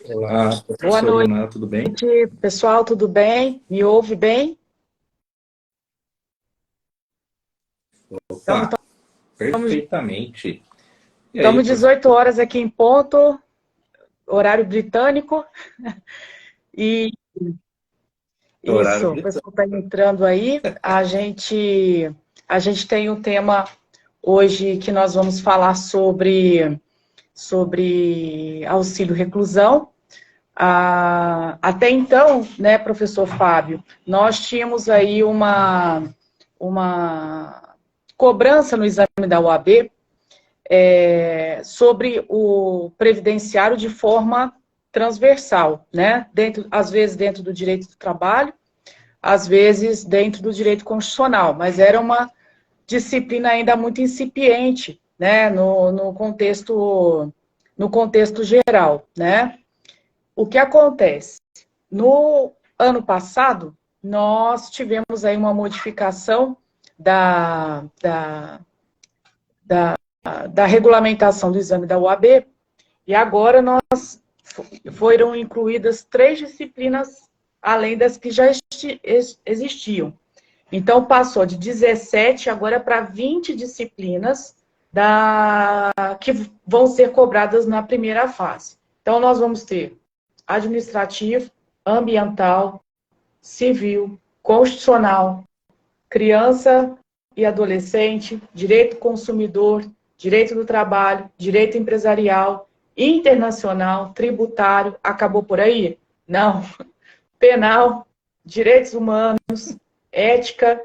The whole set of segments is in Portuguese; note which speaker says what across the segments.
Speaker 1: Olá,
Speaker 2: Boa
Speaker 1: professor
Speaker 2: noite,
Speaker 1: Inan, tudo bem?
Speaker 2: pessoal, tudo bem? Me ouve bem? Estamos
Speaker 1: Opa, perfeitamente. E aí,
Speaker 2: estamos 18 horas aqui em ponto, horário britânico, e
Speaker 1: horário
Speaker 2: isso, o
Speaker 1: britânico.
Speaker 2: pessoal está entrando aí. A gente tem um tema hoje que nós vamos falar sobre auxílio reclusão. Até então, né, professor Fábio, nós tínhamos aí uma cobrança no exame da OAB sobre o previdenciário de forma transversal, né? Às vezes dentro do direito do trabalho, às vezes dentro do direito constitucional, mas era uma disciplina ainda muito incipiente, né? No contexto geral, né? O que acontece? No ano passado, nós tivemos aí uma modificação da regulamentação do exame da OAB, e agora foram incluídas 3 disciplinas além das que já existiam. Então, passou de 17 agora para 20 disciplinas que vão ser cobradas na primeira fase. Então, nós vamos ter administrativo, ambiental, civil, constitucional, criança e adolescente, direito consumidor, direito do trabalho, direito empresarial, internacional, tributário, acabou por aí? Não. Penal, direitos humanos, ética,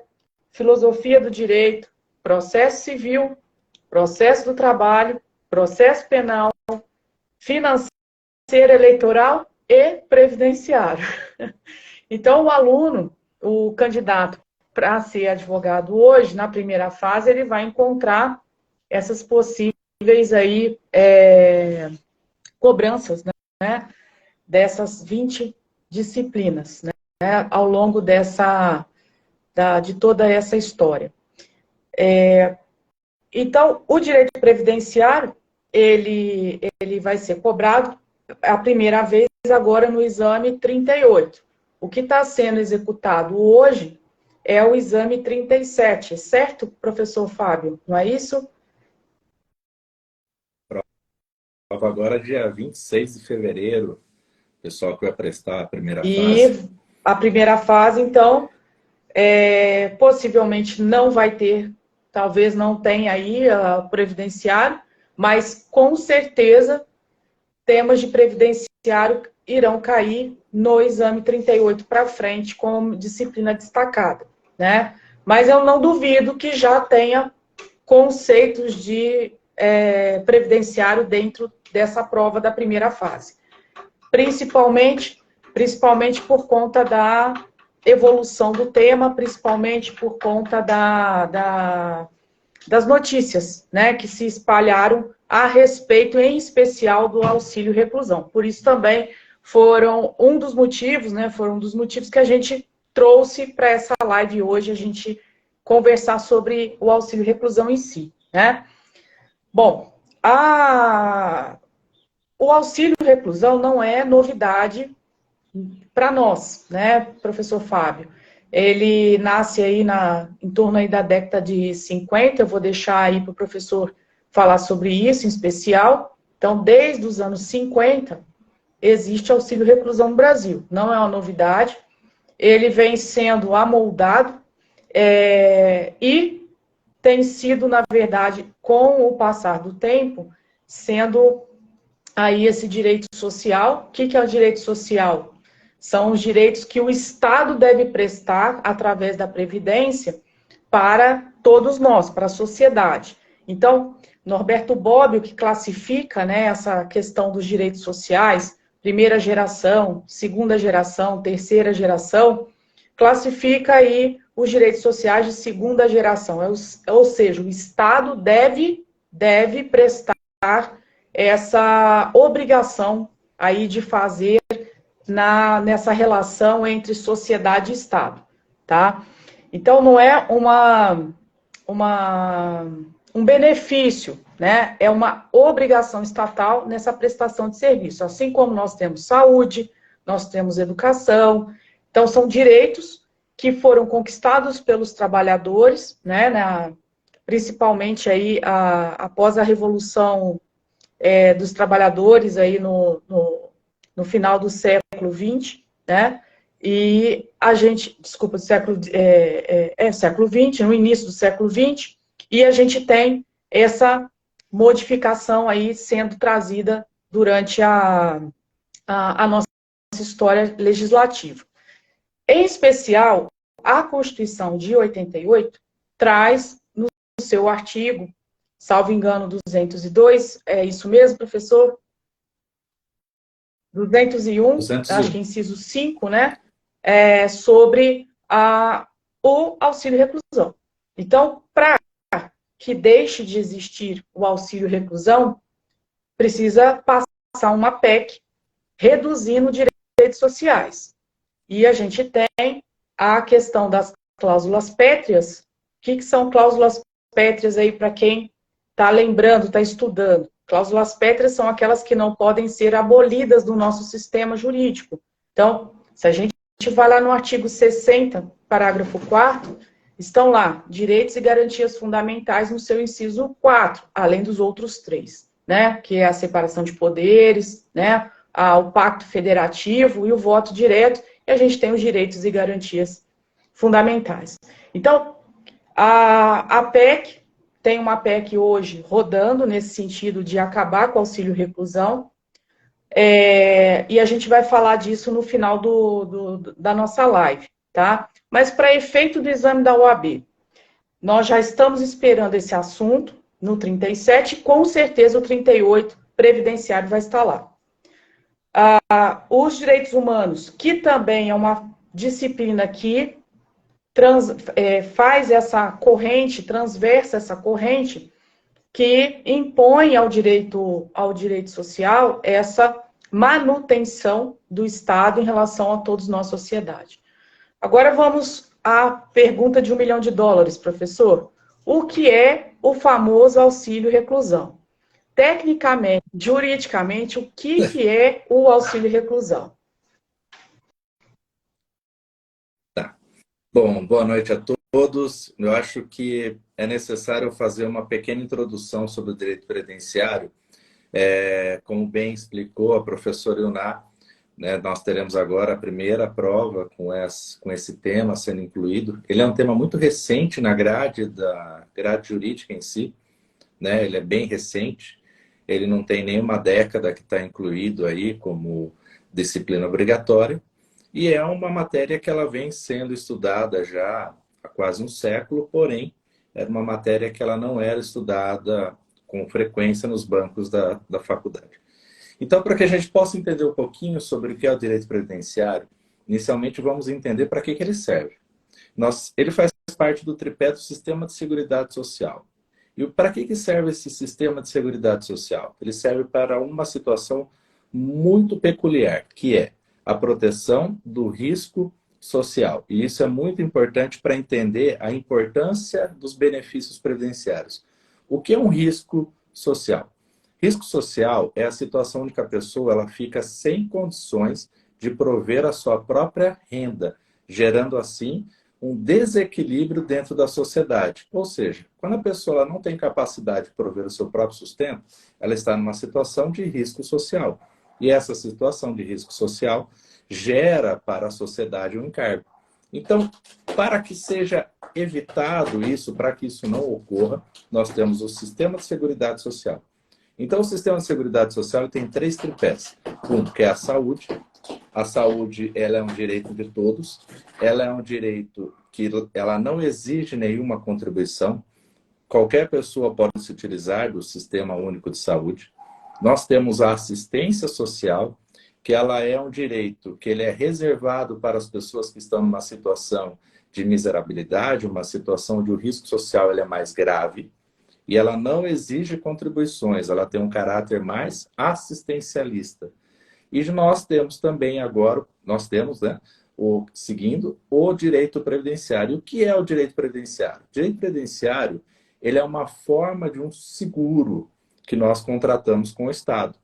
Speaker 2: filosofia do direito, processo civil, processo do trabalho, processo penal, financeiro, eleitoral e previdenciário. Então, o aluno, o candidato para ser advogado hoje, na primeira fase, ele vai encontrar essas possíveis aí, cobranças, né, dessas 20 disciplinas, né, ao longo de toda essa história. Então, o direito previdenciário, ele vai ser cobrado a primeira vez agora no exame 38. O que está sendo executado hoje é o exame 37, certo, professor Fábio? Não é isso?
Speaker 1: Prova agora dia 26 de fevereiro, pessoal que vai prestar a primeira
Speaker 2: E
Speaker 1: fase.
Speaker 2: a primeira fase, então, possivelmente não vai ter, talvez não tenha aí a previdenciário, mas com certeza temas de previdenciário irão cair no exame 38 para frente como disciplina destacada, né? Mas eu não duvido que já tenha conceitos de previdenciário dentro dessa prova da primeira fase. Principalmente por conta da evolução do tema, principalmente por conta das notícias, né, que se espalharam a respeito, em especial, do auxílio reclusão. Por isso também foram um dos motivos, né, foram um dos motivos que a gente trouxe para essa live hoje, a gente conversar sobre o auxílio reclusão em si, né? Bom, o auxílio reclusão não é novidade para nós, né, professor Fábio? Ele nasce aí em torno aí da década de 50, eu vou deixar aí para o professor falar sobre isso em especial. Então, desde os anos 50, existe auxílio reclusão no Brasil. Não é uma novidade, ele vem sendo amoldado e tem sido, na verdade, com o passar do tempo, sendo aí esse direito social. O que é o direito social? São os direitos que o Estado deve prestar através da Previdência para todos nós, para a sociedade. Então, Norberto Bobbio, que classifica, né, essa questão dos direitos sociais, primeira geração, segunda geração, terceira geração, classifica aí os direitos sociais de segunda geração. Ou seja, o Estado deve prestar essa obrigação aí de fazer nessa relação entre sociedade e Estado, tá? Então, não é uma um benefício, né? É uma obrigação estatal nessa prestação de serviço. Assim como nós temos saúde, nós temos educação. Então, são direitos que foram conquistados pelos trabalhadores, né? Principalmente aí após a Revolução dos Trabalhadores aí no final do século XX, né? E a gente, desculpa, século XX, no início do século XX, e a gente tem essa modificação aí sendo trazida durante a nossa história legislativa. Em especial, a Constituição de 88 traz no seu artigo, salvo engano, 202, é isso mesmo, professor? 201,
Speaker 1: 201.
Speaker 2: acho que inciso 5, né? Sobre o auxílio reclusão. Então, para que deixe de existir o auxílio reclusão, precisa passar uma PEC reduzindo direitos sociais. E a gente tem a questão das cláusulas pétreas. O que são cláusulas pétreas aí para quem está lembrando, está estudando? Cláusulas pétreas são aquelas que não podem ser abolidas do nosso sistema jurídico. Então, se a gente vai lá no artigo 60, parágrafo 4º, estão lá direitos e garantias fundamentais no seu inciso 4, além dos outros 3, né? Que é a separação de poderes, né? O pacto federativo e o voto direto, e a gente tem os direitos e garantias fundamentais. Então, a PEC, tem uma PEC hoje rodando nesse sentido de acabar com o auxílio reclusão, e a gente vai falar disso no final da nossa live, tá? Mas para efeito do exame da OAB, nós já estamos esperando esse assunto no 37, e com certeza o 38 previdenciário vai estar lá. Os direitos humanos, que também é uma disciplina que faz essa corrente, transversa essa corrente, que impõe ao direito social essa manutenção do Estado em relação a todos nós, sociedade. Agora vamos à pergunta de $1 milhão, professor. O que é o famoso auxílio reclusão? Tecnicamente, juridicamente, o que é o auxílio reclusão?
Speaker 1: Tá. Bom, boa noite a todos. Eu acho que é necessário fazer uma pequena introdução sobre o direito previdenciário. Como bem explicou a professora Ilná, né, nós teremos agora a primeira prova com esse tema sendo incluído. Ele é um tema muito recente na grade jurídica em si, né? Ele é bem recente. Ele não tem nenhuma década que está incluído aí como disciplina obrigatória. E é uma matéria que ela vem sendo estudada já há quase um século, porém, era uma matéria que ela não era estudada com frequência nos bancos da faculdade. Então, para que a gente possa entender um pouquinho sobre o que é o direito previdenciário, inicialmente vamos entender para que ele serve. Ele faz parte do tripé do Sistema de Seguridade Social. E para que serve esse Sistema de Seguridade Social? Ele serve para uma situação muito peculiar, que é a proteção do risco social. E isso é muito importante para entender a importância dos benefícios previdenciários. O que é um risco social? Risco social é a situação em que a pessoa ela fica sem condições de prover a sua própria renda, gerando assim um desequilíbrio dentro da sociedade. Ou seja, quando a pessoa não tem capacidade de prover o seu próprio sustento, ela está numa situação de risco social. E essa situação de risco social gera para a sociedade um encargo. Então, para que seja evitado isso, para que isso não ocorra, nós temos o Sistema de Seguridade Social. Então, o Sistema de Seguridade Social tem 3 tripés. Um, que é a saúde. A saúde, ela é um direito de todos. Ela é um direito que ela não exige nenhuma contribuição. Qualquer pessoa pode se utilizar do Sistema Único de Saúde. Nós temos a assistência social, que ela é um direito que ele é reservado para as pessoas que estão numa situação de miserabilidade, uma situação onde o risco social ele é mais grave. E ela não exige contribuições, ela tem um caráter mais assistencialista. E nós temos também agora, né, seguindo o direito previdenciário. O que é o direito previdenciário? O direito previdenciário, ele é uma forma de um seguro que nós contratamos com o Estado.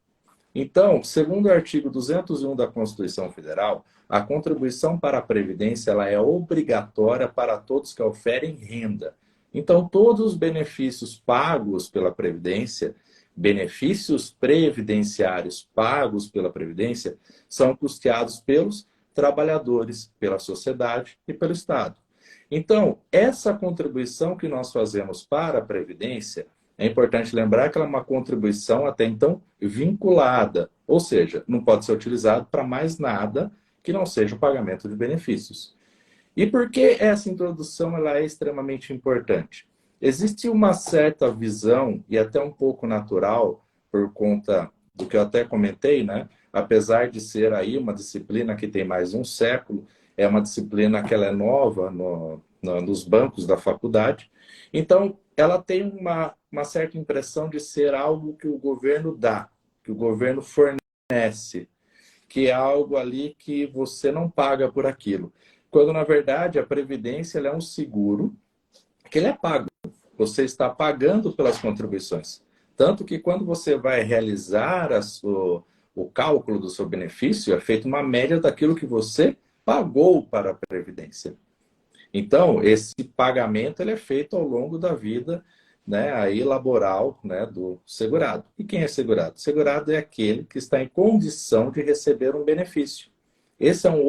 Speaker 1: Então, segundo o artigo 201 da Constituição Federal, a contribuição para a Previdência ela é obrigatória para todos que oferem renda. Então, todos os benefícios pagos pela Previdência, benefícios previdenciários pagos pela Previdência, são custeados pelos trabalhadores, pela sociedade e pelo Estado. Então, essa contribuição que nós fazemos para a Previdência, é importante lembrar que ela é uma contribuição até então vinculada, ou seja, não pode ser utilizado para mais nada que não seja o pagamento de benefícios. E por que essa introdução ela é extremamente importante? Existe uma certa visão, e até um pouco natural, por conta do que eu até comentei, né? Apesar de ser aí uma disciplina que tem mais um século, é uma disciplina que ela é nova nos bancos da faculdade. Então, ela tem uma certa impressão de ser algo que o governo dá, que o governo fornece, que é algo ali que você não paga por aquilo. Quando, na verdade, a Previdência ela é um seguro que ele é pago. Você está pagando pelas contribuições. Tanto que quando você vai realizar o cálculo do seu benefício, é feita uma média daquilo que você pagou para a Previdência. Então, esse pagamento ele é feito ao longo da vida, né, aí laboral, né, do segurado. E quem é segurado? Segurado é aquele que está em condição de receber um benefício. Esse é um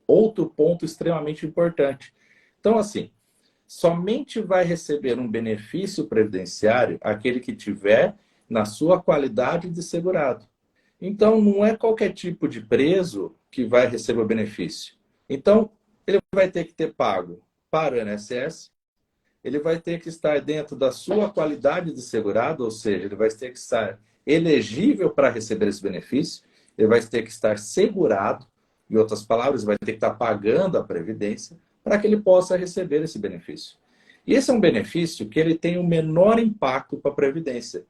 Speaker 1: outro ponto extremamente importante. Então, assim, somente vai receber um benefício previdenciário aquele que tiver na sua qualidade de segurado. Então, não é qualquer tipo de preso que vai receber o benefício. Então, ele vai ter que ter pago para o INSS, ele vai ter que estar dentro da sua qualidade de segurado, ou seja, ele vai ter que estar elegível para receber esse benefício, ele vai ter que estar segurado, em outras palavras, vai ter que estar pagando a Previdência para que ele possa receber esse benefício. E esse é um benefício que ele tem o menor impacto para a Previdência.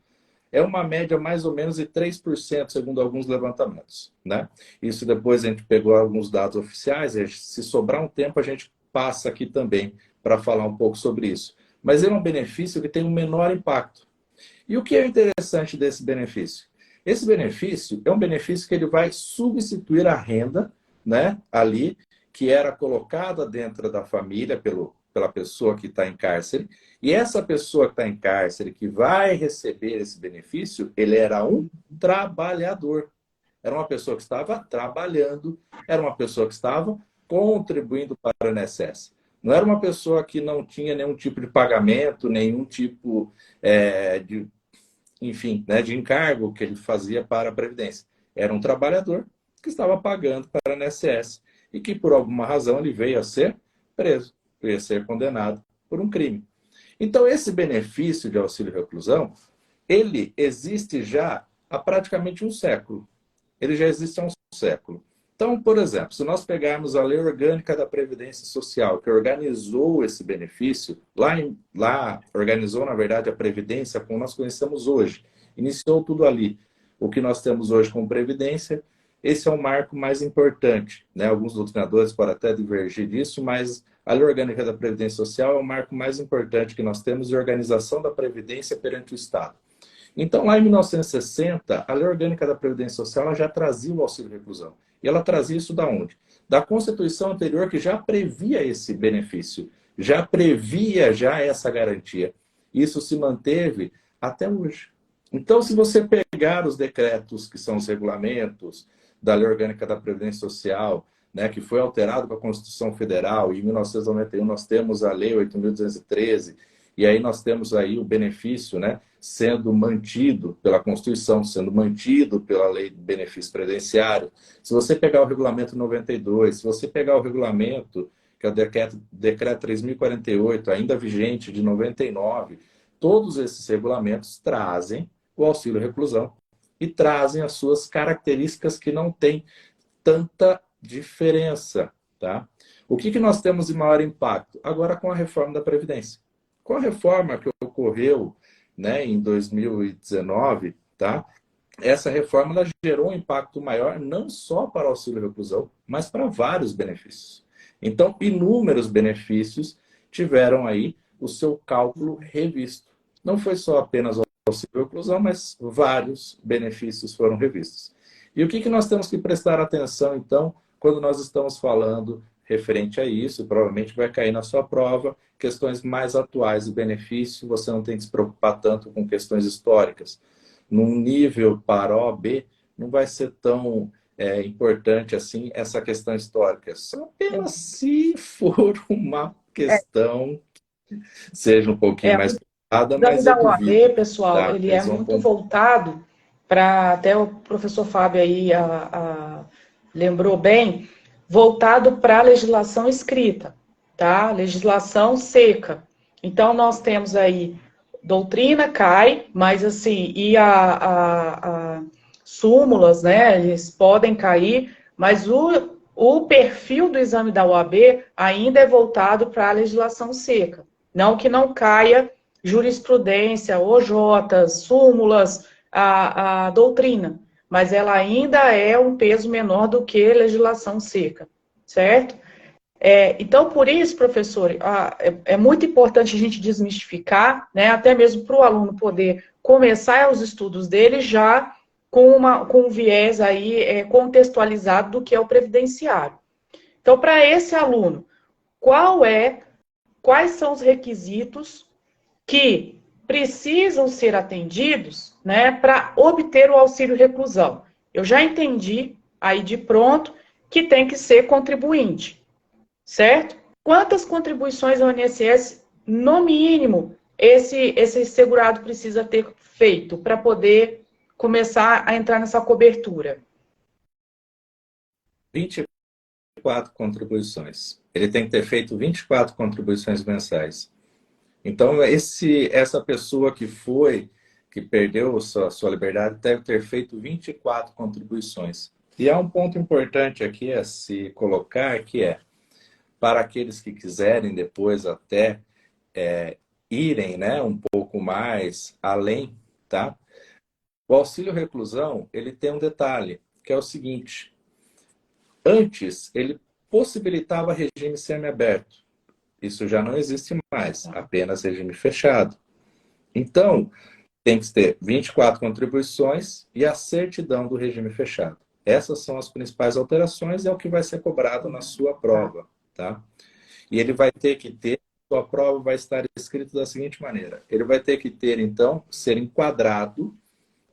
Speaker 1: É uma média mais ou menos de 3%, segundo alguns levantamentos, né? Isso depois a gente pegou alguns dados oficiais, se sobrar um tempo a gente passa aqui também para falar um pouco sobre isso. Mas é um benefício que tem um menor impacto. E o que é interessante desse benefício? Esse benefício é um benefício que ele vai substituir a renda, né, ali, que era colocada dentro da família pela pessoa que está em cárcere. E essa pessoa que está em cárcere, que vai receber esse benefício, ele era um trabalhador. Era uma pessoa que estava trabalhando, era uma pessoa que estava contribuindo para o INSS. Não era uma pessoa que não tinha nenhum tipo de pagamento, nenhum tipo de, enfim, né, de encargo que ele fazia para a Previdência. Era um trabalhador que estava pagando para o INSS e que, por alguma razão, ele veio a ser preso, veio a ser condenado por um crime. Então, esse benefício de auxílio-reclusão, ele existe já há praticamente um século. Ele já existe há um século. Então, por exemplo, se nós pegarmos a Lei Orgânica da Previdência Social, que organizou esse benefício, lá organizou, na verdade, a Previdência como nós conhecemos hoje. Iniciou tudo ali. O que nós temos hoje como Previdência, esse é o marco mais importante, né? Alguns doutrinadores podem até divergir disso, mas a Lei Orgânica da Previdência Social é o marco mais importante que nós temos de organização da Previdência perante o Estado. Então, lá em 1960, a Lei Orgânica da Previdência Social ela já trazia o auxílio-reclusão. E ela trazia isso da onde? Da Constituição anterior, que já previa esse benefício, já previa já essa garantia. Isso se manteve até hoje. Então, se você pegar os decretos, que são os regulamentos da Lei Orgânica da Previdência Social, né, que foi alterado com a Constituição Federal, e em 1991 nós temos a Lei 8.213, e aí nós temos aí o benefício, né, sendo mantido pela Constituição, sendo mantido pela Lei de Benefício Previdenciário. Se você pegar o Regulamento 92, se você pegar o regulamento, que é o Decreto 3.048, ainda vigente, de 99, todos esses regulamentos trazem o auxílio-reclusão e trazem as suas características que não têm tanta diferença, tá? O que nós temos de maior impacto? Agora com a reforma da Previdência. Com a reforma que ocorreu, né, em 2019, tá? Essa reforma ela gerou um impacto maior não só para o auxílio-reclusão, mas para vários benefícios. Então, inúmeros benefícios tiveram aí o seu cálculo revisto. Não foi só apenas o auxílio reclusão, mas vários benefícios foram revistos. E o que nós temos que prestar atenção, então, quando nós estamos falando referente a isso, provavelmente vai cair na sua prova, questões mais atuais de benefício, você não tem que se preocupar tanto com questões históricas. Num nível para OAB, não vai ser tão importante assim essa questão histórica. Só apenas se for uma questão que seja um pouquinho mais pesada,
Speaker 2: O exame
Speaker 1: mas eu
Speaker 2: da OAB,
Speaker 1: duvido.
Speaker 2: pessoal,
Speaker 1: Tá?
Speaker 2: ele é
Speaker 1: Eles vão
Speaker 2: muito voltado para, até o professor Fábio aí lembrou bem, voltado para a legislação escrita, tá? Legislação seca. Então, nós temos aí, doutrina cai, mas assim, e a súmulas, né, eles podem cair, mas o perfil do exame da OAB ainda é voltado para a legislação seca. Não que não caia jurisprudência, OJs, súmulas, a doutrina, mas ela ainda é um peso menor do que legislação seca, certo? Então, por isso, professor, é muito importante a gente desmistificar, né, até mesmo para o aluno poder começar os estudos dele já com um viés aí contextualizado do que é o previdenciário. Então, para esse aluno, quais são os requisitos que precisam ser atendidos, né, para obter o auxílio reclusão? Eu já entendi aí de pronto que tem que ser contribuinte, certo? Quantas contribuições ao INSS, no mínimo, esse segurado precisa ter feito para poder começar a entrar nessa cobertura?
Speaker 1: 24 contribuições. Ele tem que ter feito 24 contribuições mensais. Então, essa pessoa que perdeu sua liberdade, deve ter feito 24 contribuições. E há um ponto importante aqui a se colocar, que é, para aqueles que quiserem depois até irem, né, um pouco mais além, tá? O auxílio reclusão, ele tem um detalhe, que é o seguinte: antes, ele possibilitava regime semiaberto. Isso já não existe mais, apenas regime fechado. Então, tem que ter 24 contribuições e a certidão do regime fechado. Essas são as principais alterações e é o que vai ser cobrado na sua prova, tá? E ele vai ter que ter, sua prova vai estar escrito da seguinte maneira: ele vai ter que ter, então, ser enquadrado,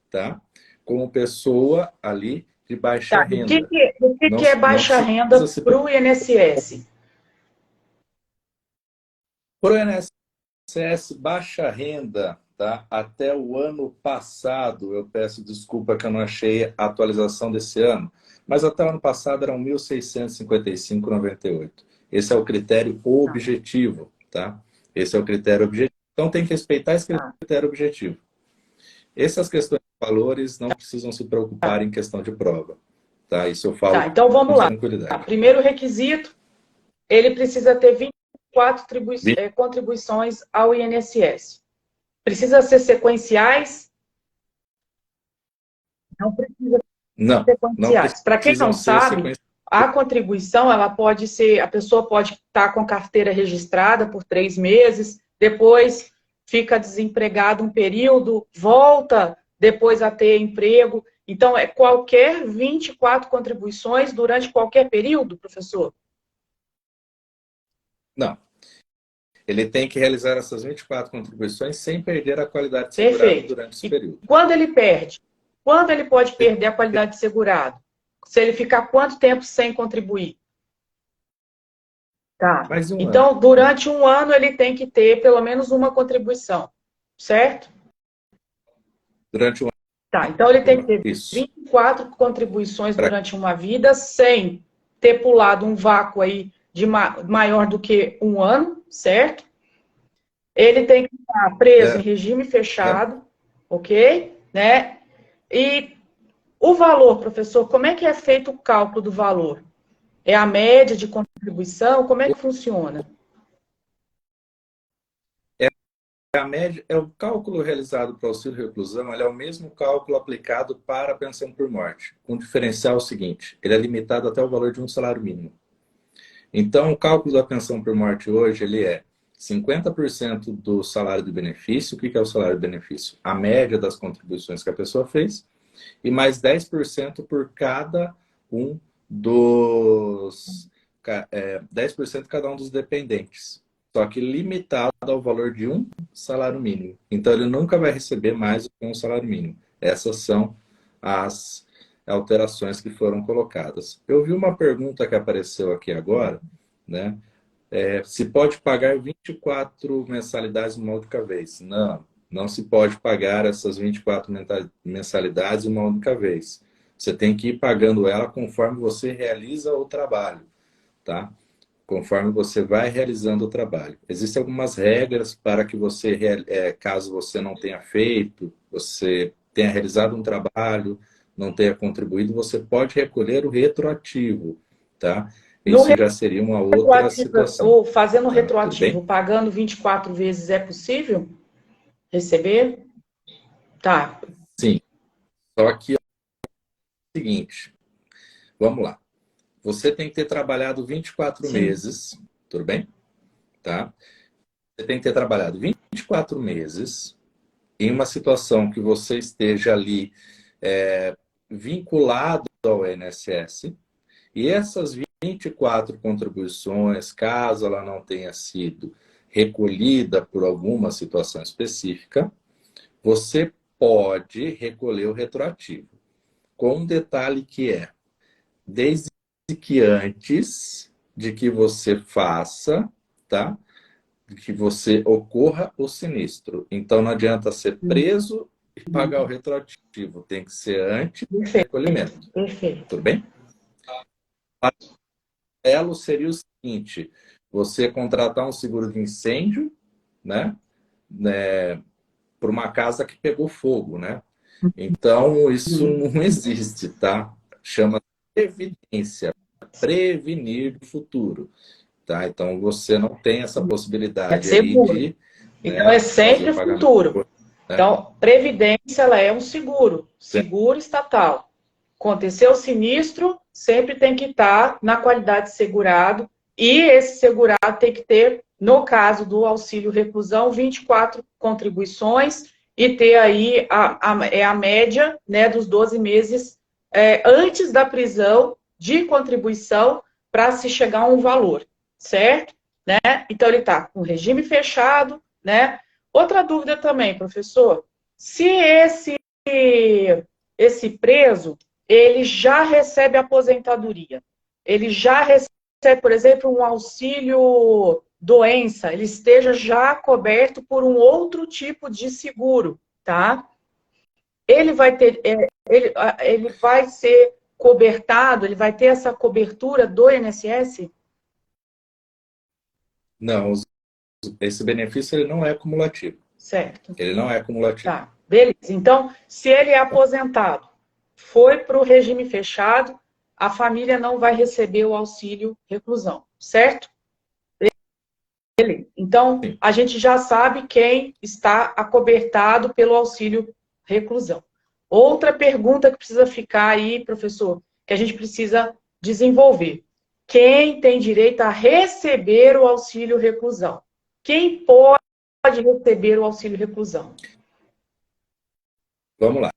Speaker 1: tá, como pessoa ali de baixa renda.
Speaker 2: O que é baixa renda para o INSS?
Speaker 1: Para o INSS, baixa renda, tá? Até o ano passado, eu peço desculpa que eu não achei a atualização desse ano, mas até o ano passado eram 1.655,98. Esse é o critério objetivo, tá? Esse é o critério objetivo. Então tem que respeitar esse critério objetivo. Essas questões de valores não precisam se preocupar em questão de prova, tá? Isso eu falo
Speaker 2: então vamos lá.
Speaker 1: tranquilidade.
Speaker 2: Primeiro requisito, ele precisa ter 24 contribuições ao INSS. Precisa ser sequenciais? Não precisa ser sequenciais. Para quem não sabe, a contribuição, ela pode ser, a pessoa pode estar com carteira registrada por 3 meses, depois fica desempregado um período, volta depois a ter emprego. Então, é qualquer 24 contribuições durante qualquer período, professor?
Speaker 1: Não. Ele tem que realizar essas 24 contribuições sem perder a qualidade de segurado durante esse período.
Speaker 2: Quando ele perde? Quando ele pode perder a qualidade de segurado? Se ele ficar quanto tempo sem contribuir? Tá. Então, durante um ano, ele tem que ter pelo menos uma contribuição, certo?
Speaker 1: Durante um ano.
Speaker 2: Tá, então ele tem que ter 24 contribuições durante uma vida, sem ter pulado um vácuo aí de maior do que um ano, certo? Ele tem que estar preso em regime fechado, ok? Né? E o valor, professor, como é que é feito o cálculo do valor? É a média de contribuição? Como é que funciona?
Speaker 1: A média, o cálculo realizado para o auxílio reclusão, ele é o mesmo cálculo aplicado para a pensão por morte, com o diferencial seguinte: ele é limitado até o valor de um salário mínimo. Então, o cálculo da pensão por morte hoje, ele é 50% do salário de benefício. O que é o salário de benefício? A média das contribuições que a pessoa fez, e mais 10% por cada um dos... 10% cada um dos dependentes. Só que limitado ao valor de um salário mínimo. Então, ele nunca vai receber mais do que um salário mínimo. Essas são as alterações que foram colocadas. Eu vi uma pergunta que apareceu aqui agora, né? Se pode pagar 24 mensalidades uma única vez? Não, não se pode pagar essas 24 mensalidades uma única vez. Você tem que ir pagando ela conforme você realiza o trabalho, tá? Conforme você vai realizando o trabalho. Existem algumas regras para que você, caso você não tenha feito, você tenha realizado um trabalho, não tenha contribuído, você pode recolher o retroativo, tá? Isso já seria uma outra situação.
Speaker 2: Ou fazendo
Speaker 1: Tá?
Speaker 2: retroativo, pagando 24 vezes, é possível receber? Tá.
Speaker 1: Sim. Só que é o seguinte, vamos lá. Você tem que ter trabalhado 24
Speaker 2: Sim.
Speaker 1: meses, tudo bem? Tá? Você tem que ter trabalhado 24 meses em uma situação que você esteja ali vinculado ao INSS, e essas 24 contribuições, caso ela não tenha sido recolhida por alguma situação específica, você pode recolher o retroativo. Com um detalhe que desde que antes de que você faça, tá? De que você ocorra o sinistro. Então, não adianta ser preso e pagar o retroativo. Tem que ser antes do recolhimento.
Speaker 2: Perfeito.
Speaker 1: Tudo bem? Elo seria o seguinte: você contratar um seguro de incêndio, né? Por uma casa que pegou fogo, né? Então, isso não existe, tá? Chama previdência, prevenir o futuro, tá? Então, você não tem essa possibilidade aí de...
Speaker 2: Então, é sempre futuro. Né? Então, previdência, ela é um seguro estatal. Aconteceu o sinistro, sempre tem que estar na qualidade de segurado, e esse segurado tem que ter, no caso do auxílio reclusão, 24 contribuições, e ter aí a média, né, dos 12 meses antes da prisão de contribuição para se chegar a um valor, certo? Né? Então, ele está com regime fechado, né? Outra dúvida também, professor, se esse preso, ele já recebe aposentadoria, ele já recebe, por exemplo, um auxílio doença, ele esteja já coberto por um outro tipo de seguro, tá? Ele vai ter, ele vai ser cobertado, ele vai ter essa cobertura do INSS?
Speaker 1: Não, esse benefício ele não é cumulativo.
Speaker 2: Certo.
Speaker 1: Ele não é cumulativo.
Speaker 2: Tá, beleza. Então, se ele é aposentado, foi para o regime fechado, a família não vai receber o auxílio reclusão, certo? Beleza. Então,
Speaker 1: Sim.
Speaker 2: a gente já sabe quem está acobertado pelo auxílio reclusão. Outra pergunta que precisa ficar aí, professor, que a gente precisa desenvolver. Quem tem direito a receber o auxílio reclusão? Quem pode receber o auxílio reclusão?
Speaker 1: Vamos lá.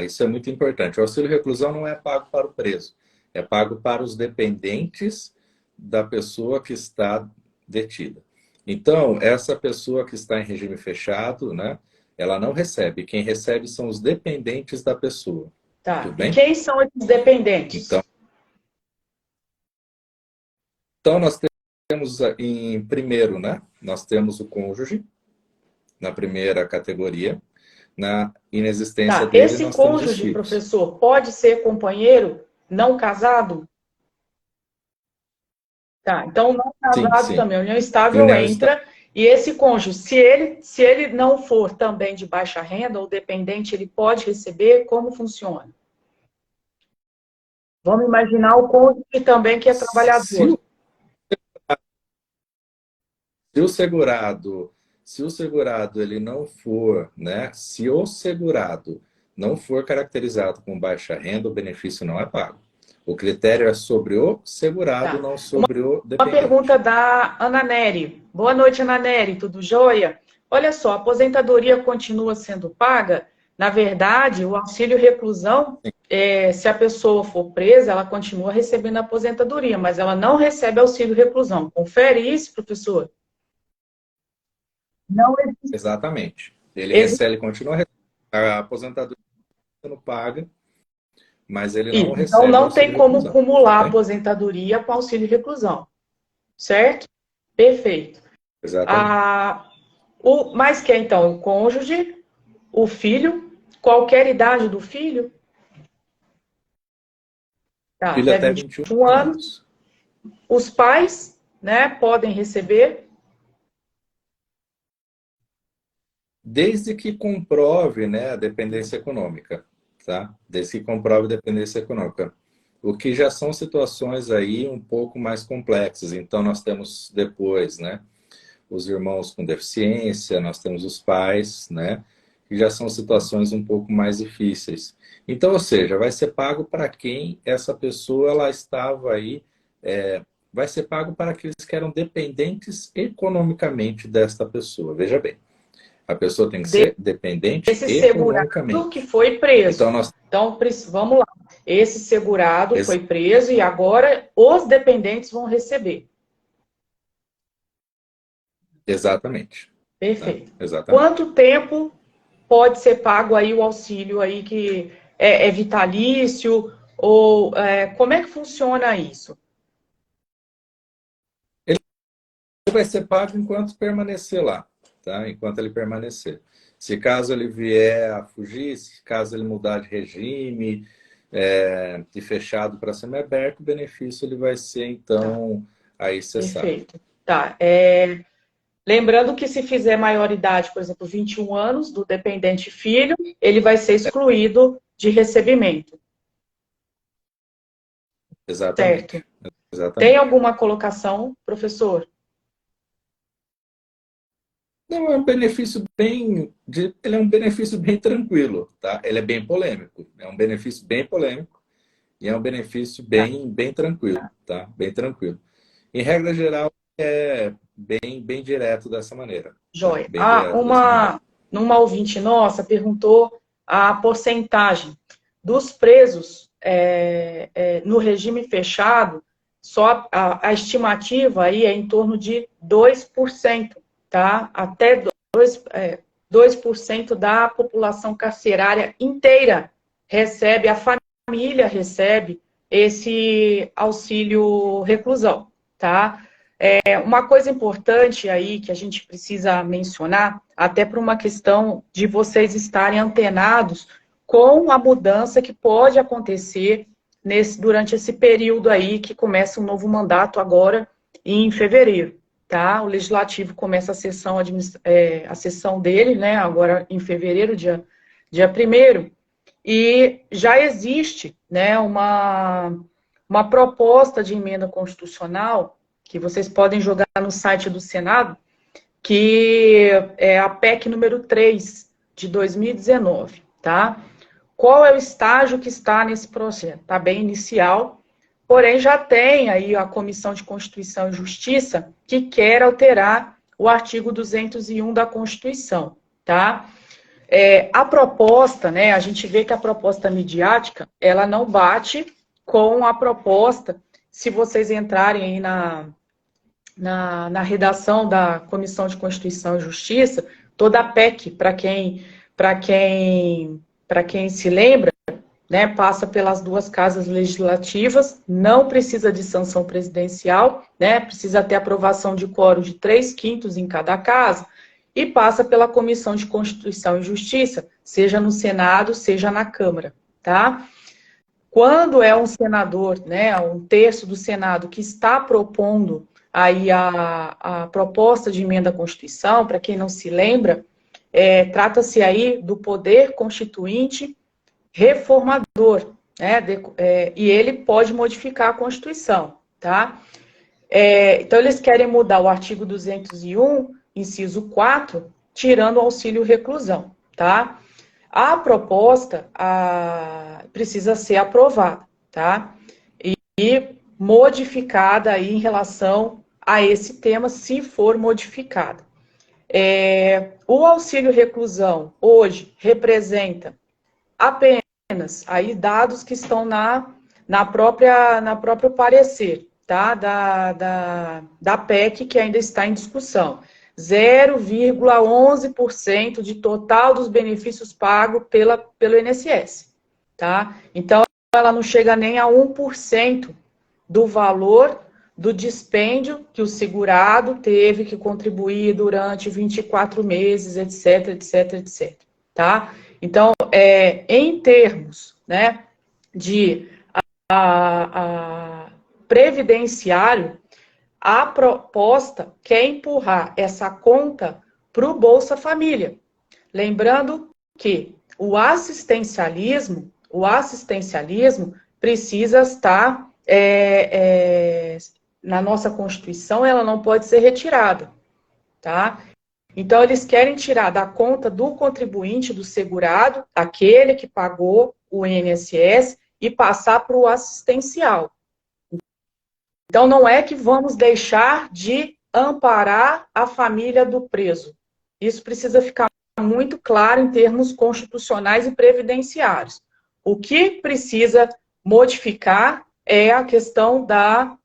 Speaker 1: Isso é muito importante. O auxílio reclusão não é pago para o preso, é pago para os dependentes da pessoa que está detida. Então, essa pessoa que está em regime fechado, né, ela não recebe. Quem recebe são os dependentes da pessoa.
Speaker 2: Tá.
Speaker 1: Tudo bem?
Speaker 2: E quem são esses dependentes?
Speaker 1: Então nós temos em primeiro, né? Nós temos o cônjuge na primeira categoria. Na inexistência dele,
Speaker 2: esse
Speaker 1: nós temos os
Speaker 2: cônjuge,
Speaker 1: filhos.
Speaker 2: professor, pode ser companheiro não casado? Tá, então não casado
Speaker 1: Sim.
Speaker 2: também, união estável entra, e esse cônjuge, se ele não for também de baixa renda ou dependente, ele pode receber? Como funciona? Vamos imaginar o cônjuge também que é trabalhador.
Speaker 1: Se o segurado ele não for, né? Se o segurado não for caracterizado com baixa renda, o benefício não é pago. O critério é sobre o segurado,
Speaker 2: Tá.
Speaker 1: não sobre o
Speaker 2: Uma pergunta
Speaker 1: dependente.
Speaker 2: da Ana Nery. Boa noite, Ana Nery, tudo jóia? Olha só, a aposentadoria continua sendo paga? Na verdade, o auxílio reclusão, se a pessoa for presa, ela continua recebendo a aposentadoria, mas ela não recebe auxílio reclusão. Confere isso, professor? Não
Speaker 1: Exatamente. Ele
Speaker 2: existe.
Speaker 1: recebe, ele continua recebendo a aposentadoria sendo paga, mas ele não
Speaker 2: Então,
Speaker 1: recebe
Speaker 2: não tem
Speaker 1: auxílio
Speaker 2: como
Speaker 1: reclusão. Tudo
Speaker 2: cumular a
Speaker 1: bem?
Speaker 2: aposentadoria com auxílio reclusão, certo? Perfeito.
Speaker 1: Exatamente.
Speaker 2: Ah, mas que é, então, o cônjuge, o filho, qualquer idade do filho, tá,
Speaker 1: Filho
Speaker 2: até
Speaker 1: até
Speaker 2: vinte
Speaker 1: 21
Speaker 2: e um anos,
Speaker 1: anos.
Speaker 2: os pais, né, podem receber,
Speaker 1: Desde que comprove, né, a dependência econômica, tá? Desde que comprove a dependência econômica. O que já são situações aí um pouco mais complexas. Então, nós temos depois, né, os irmãos com deficiência, nós temos os pais, né, que já são situações um pouco mais difíceis. Então, ou seja, vai ser pago para quem essa pessoa ela estava aí, vai ser pago para aqueles que eram dependentes economicamente desta pessoa. Veja bem. A pessoa tem que ser dependente
Speaker 2: desse segurado que
Speaker 1: economicamente.
Speaker 2: foi
Speaker 1: Então,
Speaker 2: preso.
Speaker 1: nós.
Speaker 2: Então, vamos lá. Esse segurado
Speaker 1: ex-
Speaker 2: foi preso e agora os dependentes vão receber.
Speaker 1: Exatamente. Tá?
Speaker 2: Perfeito.
Speaker 1: Exatamente.
Speaker 2: Quanto tempo pode ser pago aí o auxílio aí que é vitalício ou como é que funciona isso?
Speaker 1: Ele vai ser pago enquanto permanecer lá, tá? Enquanto ele permanecer. Se caso ele vier a fugir, se caso ele mudar de regime, de fechado para semiaberto, o benefício ele vai ser,
Speaker 2: Tá,
Speaker 1: então, aí cessado.
Speaker 2: perfeito. Tá. Lembrando que se fizer maioridade, por exemplo, 21 anos do dependente filho, ele vai ser excluído de recebimento, certo?
Speaker 1: Exatamente.
Speaker 2: Tem
Speaker 1: Exatamente.
Speaker 2: alguma colocação, professor?
Speaker 1: Não, é um benefício ele é um benefício bem tranquilo, tá? Ele é bem polêmico, é um benefício bem polêmico e é um benefício
Speaker 2: Tá,
Speaker 1: bem tranquilo, tá? Bem tranquilo. Em regra geral, é bem direto dessa maneira, tá?
Speaker 2: joia.
Speaker 1: Bem direto dessa maneira.
Speaker 2: Numa ouvinte nossa perguntou a porcentagem dos presos no regime fechado, só a estimativa aí é em torno de 2%, tá? Até 2% da população carcerária inteira recebe, a família recebe esse auxílio reclusão, tá? Uma coisa importante aí que a gente precisa mencionar, até por uma questão de vocês estarem antenados com a mudança que pode acontecer durante esse período aí que começa um novo mandato agora em fevereiro, tá? O legislativo começa a sessão dele, né? Agora em fevereiro, dia 1º, e já existe, né? Uma proposta de emenda constitucional que vocês podem jogar no site do Senado, que é a PEC número 3 de 2019, tá? Qual é o estágio que está nesse projeto? Está bem inicial, porém já tem aí a Comissão de Constituição e Justiça que quer alterar o artigo 201 da Constituição, tá? A proposta, né, a gente vê que a proposta midiática, ela não bate com a proposta, se vocês entrarem aí na redação da Comissão de Constituição e Justiça, toda a PEC, para quem se lembra, né, passa pelas duas casas legislativas, não precisa de sanção presidencial, né, precisa ter aprovação de quórum de 3/5 em cada casa, e passa pela Comissão de Constituição e Justiça, seja no Senado, seja na Câmara, tá? Quando é um senador, né, um terço do Senado que está propondo aí a proposta de emenda à Constituição, para quem não se lembra, trata-se aí do poder constituinte reformador, né, e ele pode modificar a Constituição, tá? Então, eles querem mudar o artigo 201, inciso 4, tirando o auxílio reclusão, tá? A proposta precisa ser aprovada, tá? modificada aí em relação a esse tema, se for modificada. O auxílio reclusão hoje representa apenas aí dados que estão na próprio parecer, tá? Da PEC, que ainda está em discussão. 0,11% de total dos benefícios pagos pelo INSS, tá? Então, ela não chega nem a 1% do valor do dispêndio que o segurado teve que contribuir durante 24 meses, etc, etc, etc, tá? Então, em termos, né, de previdenciário, a proposta quer empurrar essa conta para o Bolsa Família. Lembrando que o assistencialismo precisa estar na nossa Constituição, ela não pode ser retirada, tá? Então, eles querem tirar da conta do contribuinte, do segurado, aquele que pagou o INSS, e passar para o assistencial. Então, não é que vamos deixar de amparar a família do preso. Isso precisa ficar muito claro em termos constitucionais e previdenciários. O que precisa modificar é a questão da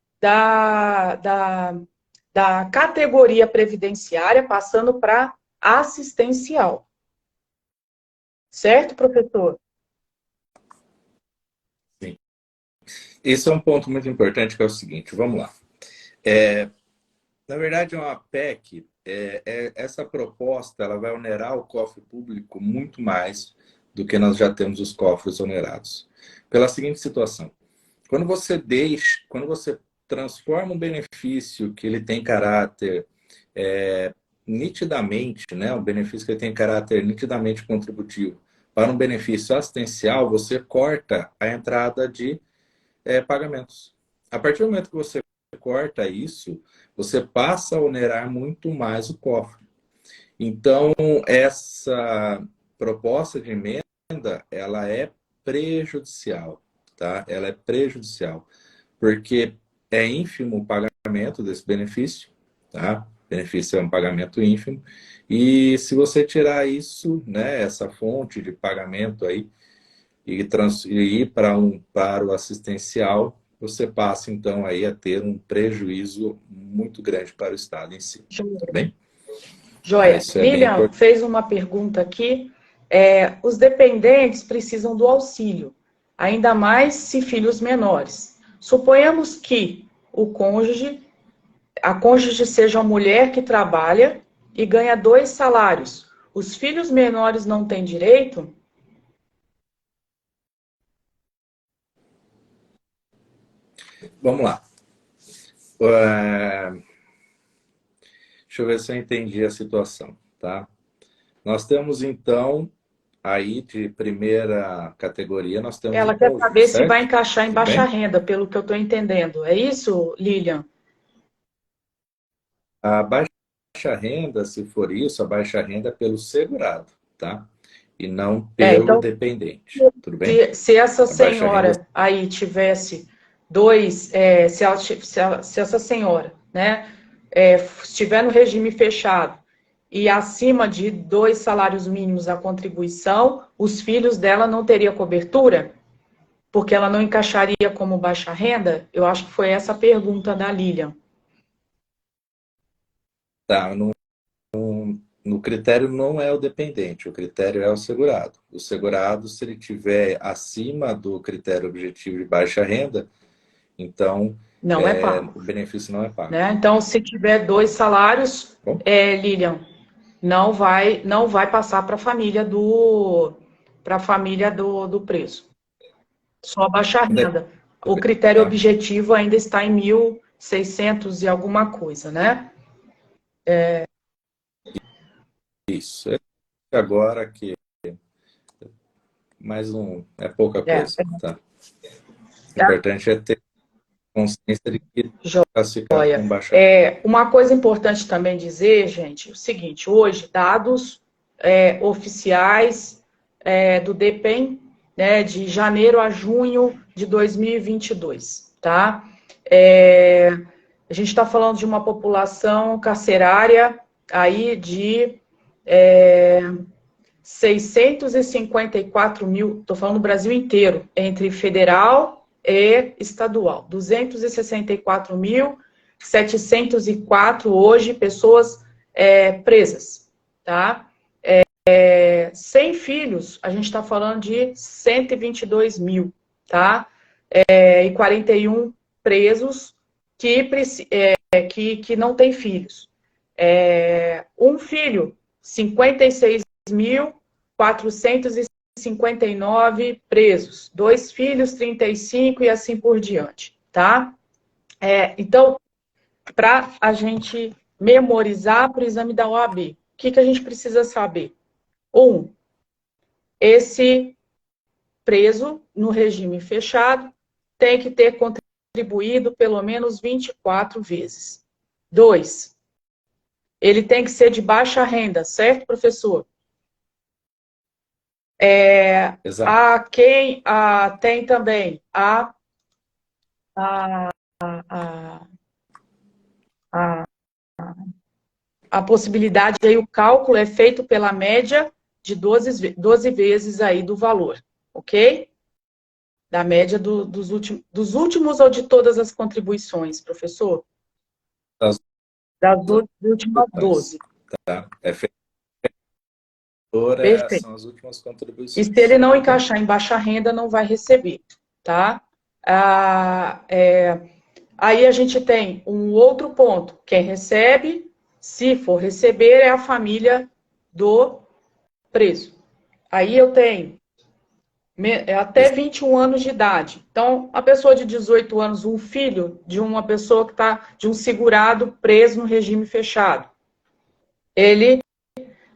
Speaker 2: categoria previdenciária passando para assistencial. Certo, professor?
Speaker 1: Sim. Esse é um ponto muito importante, que é o seguinte, vamos lá. Na verdade, é uma PEC, essa proposta ela vai onerar o cofre público muito mais do que nós já temos os cofres onerados. Pela seguinte situação, quando você transforma um benefício que ele tem caráter nitidamente, né, um benefício que ele tem caráter nitidamente contributivo, para um benefício assistencial, você corta a entrada de pagamentos. A partir do momento que você corta isso, você passa a onerar muito mais o cofre. Então, essa proposta de emenda, ela é prejudicial, tá? Ela é prejudicial, porque é ínfimo o pagamento desse benefício, tá? O benefício é um pagamento ínfimo, e se você tirar isso, né, essa fonte de pagamento aí, e ir para o assistencial, você passa, então, aí a ter um prejuízo muito grande para o Estado em si. Tudo bem?
Speaker 2: Joia. Lilian fez uma pergunta aqui. Os dependentes precisam do auxílio, ainda mais se filhos menores. Suponhamos que a cônjuge seja uma mulher que trabalha e ganha 2 salários. Os filhos menores não têm direito?
Speaker 1: Vamos lá. Deixa eu ver se eu entendi a situação, tá? Nós temos, então, aí de primeira categoria, nós temos
Speaker 2: Ela
Speaker 1: o
Speaker 2: quer
Speaker 1: cônjuge,
Speaker 2: saber
Speaker 1: certo?
Speaker 2: se vai encaixar em
Speaker 1: Tudo
Speaker 2: baixa
Speaker 1: bem?
Speaker 2: renda, pelo que eu estou entendendo. É isso, Lilian?
Speaker 1: A baixa renda, se for isso, a baixa renda é pelo segurado, tá? E não pelo
Speaker 2: Então,
Speaker 1: dependente, tudo bem?
Speaker 2: se essa
Speaker 1: A baixa renda...
Speaker 2: senhora aí tivesse se essa senhora, né, estiver no regime fechado e acima de 2 salários mínimos a contribuição, os filhos dela não teriam cobertura? Porque ela não encaixaria como baixa renda? Eu acho que foi essa a pergunta da Lilian.
Speaker 1: Tá, no critério não é o dependente, o critério é o segurado. O segurado, se ele tiver acima do critério objetivo de baixa renda, então
Speaker 2: Não é pago.
Speaker 1: o benefício não é pago.
Speaker 2: Né? Então, se tiver 2 salários, Lilian, não vai passar para a família do preso. Só a baixa renda. O critério objetivo ainda está em 1.600 e alguma coisa, né?
Speaker 1: Isso. Agora que é pouca coisa, tá? O importante é ter consciência de que classificar com baixa renda.
Speaker 2: Uma coisa importante também dizer, gente, é o seguinte, hoje, dados oficiais do DEPEN, né, de janeiro a junho de 2022. tá? A gente está falando de uma população carcerária aí de 654 mil, estou falando do Brasil inteiro, entre federal e estadual. 264.704 hoje pessoas presas, tá? Sem filhos, a gente está falando de 122 mil, tá? E 41 presos que não têm filhos. Um filho, 56.459 presos. 2 filhos, 35 e assim por diante, tá? Então, para a gente memorizar para o exame da OAB, o que a gente precisa saber? Esse preso no regime fechado tem que ter contribuído pelo menos 24 vezes. 2, ele tem que ser de baixa renda, certo, professor?
Speaker 1: Exato.
Speaker 2: Tem também a possibilidade, aí o cálculo é feito pela média de 12 vezes aí do valor, ok? Da média dos últimos ou de todas as contribuições, professor? Das últimas 12.
Speaker 1: Tá?
Speaker 2: Perfeito.
Speaker 1: São as últimas
Speaker 2: E se ele
Speaker 1: contribuições.
Speaker 2: não encaixar em baixa renda, não vai receber, tá? Aí a gente tem um outro ponto. Quem recebe, se for receber, é a família do preso. Aí eu tenho até 21 anos de idade. Então, a pessoa de 18 anos, um filho de uma pessoa que está, de um segurado preso no regime fechado, ele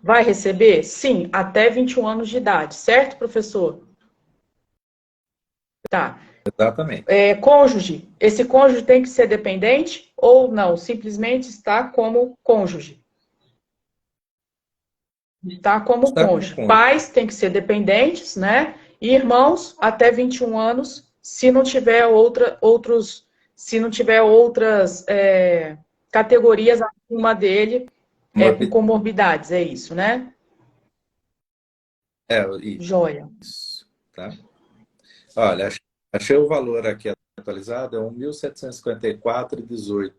Speaker 2: vai receber? Sim, até 21 anos de idade, certo, professor? Tá.
Speaker 1: Exatamente.
Speaker 2: Cônjuge, esse cônjuge tem que ser dependente ou não? Simplesmente está como cônjuge. Está como
Speaker 1: Está como
Speaker 2: cônjuge.
Speaker 1: cônjuge.
Speaker 2: Pais têm que ser dependentes, né? E irmãos até 21 anos, se não tiver outras categorias acima dele, com comorbidades, é isso, né? Joia.
Speaker 1: Isso, tá? Olha, achei o valor aqui atualizado, é 1.754,18,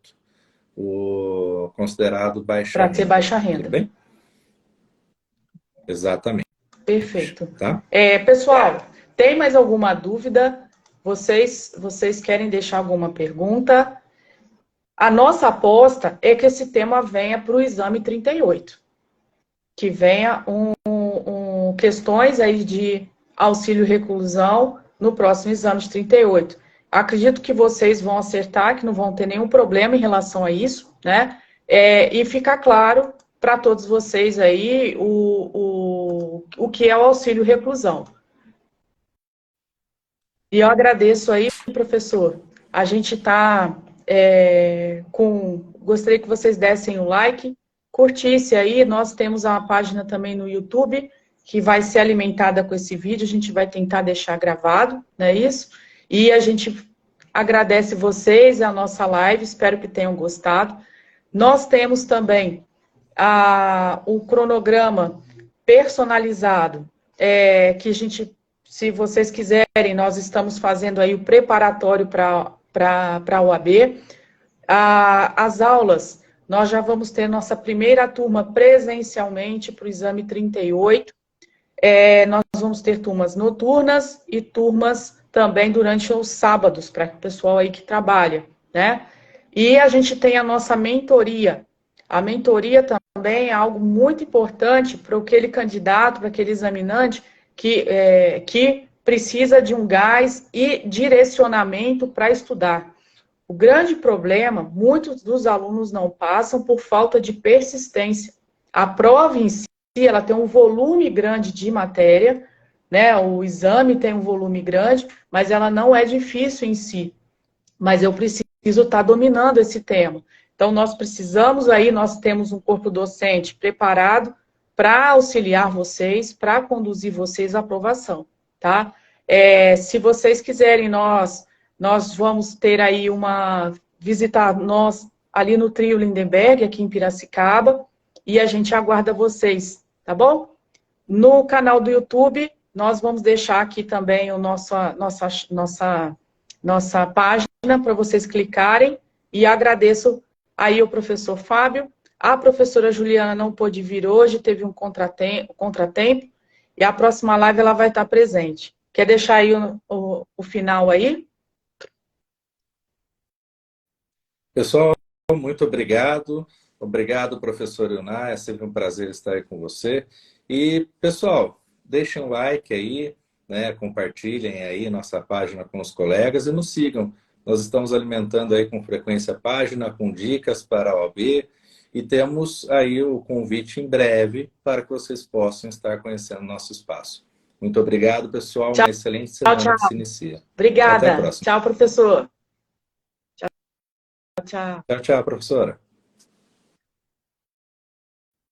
Speaker 1: o considerado baixa
Speaker 2: Para ser
Speaker 1: renda.
Speaker 2: baixa
Speaker 1: Tudo
Speaker 2: renda.
Speaker 1: bem? Exatamente.
Speaker 2: Perfeito.
Speaker 1: Tá?
Speaker 2: Pessoal, tem mais alguma dúvida? Vocês querem deixar alguma pergunta? A nossa aposta é que esse tema venha para o exame 38. Que venha questões aí de auxílio reclusão no próximo exame de 38. Acredito que vocês vão acertar, que não vão ter nenhum problema em relação a isso, né? E ficar claro para todos vocês aí o que é o auxílio reclusão. E eu agradeço aí, professor. A gente está Gostaria que vocês dessem o like, curtisse aí. Nós temos uma página também no YouTube que vai ser alimentada com esse vídeo. A gente vai tentar deixar gravado, não é isso? E a gente agradece vocês a nossa live. Espero que tenham gostado. Nós temos também o cronograma personalizado, que a gente, se vocês quiserem, nós estamos fazendo aí o preparatório para a OAB. As aulas, nós já vamos ter nossa primeira turma presencialmente para o exame 38. Nós vamos ter turmas noturnas e turmas também durante os sábados, para o pessoal aí que trabalha, né? E a gente tem a nossa mentoria. A mentoria também é algo muito importante para aquele candidato, para aquele examinante que precisa de um gás e direcionamento para estudar. O grande problema, muitos dos alunos não passam por falta de persistência. A prova em si, ela tem um volume grande de matéria, né? O exame tem um volume grande, mas ela não é difícil em si. Mas eu preciso estar dominando esse tema. Então, nós temos um corpo docente preparado para auxiliar vocês, para conduzir vocês à aprovação, tá? Se vocês quiserem, nós Nós vamos ter aí visitar nós ali no Trio Lindenberg, aqui em Piracicaba, e a gente aguarda vocês, tá bom? No canal do YouTube, nós vamos deixar aqui também a nossa página para vocês clicarem, e agradeço aí o professor Fábio. A professora Juliana não pôde vir hoje, teve um contratempo, e a próxima live ela vai estar presente. Quer deixar aí o final aí?
Speaker 1: Pessoal, muito obrigado. Obrigado, professor Ilná. É sempre um prazer estar aí com você. E, pessoal, deixem um like aí, né? Compartilhem aí nossa página com os colegas e nos sigam. Nós estamos alimentando aí com frequência a página, com dicas para a OAB, e temos aí o convite em breve para que vocês possam estar conhecendo nosso espaço. Muito obrigado, pessoal.
Speaker 2: Tchau,
Speaker 1: Uma excelente semana
Speaker 2: tchau.
Speaker 1: que se inicia. Até a
Speaker 2: Obrigada.
Speaker 1: próxima.
Speaker 2: Tchau, professor. Tchau.
Speaker 1: Tchau, tchau, professora.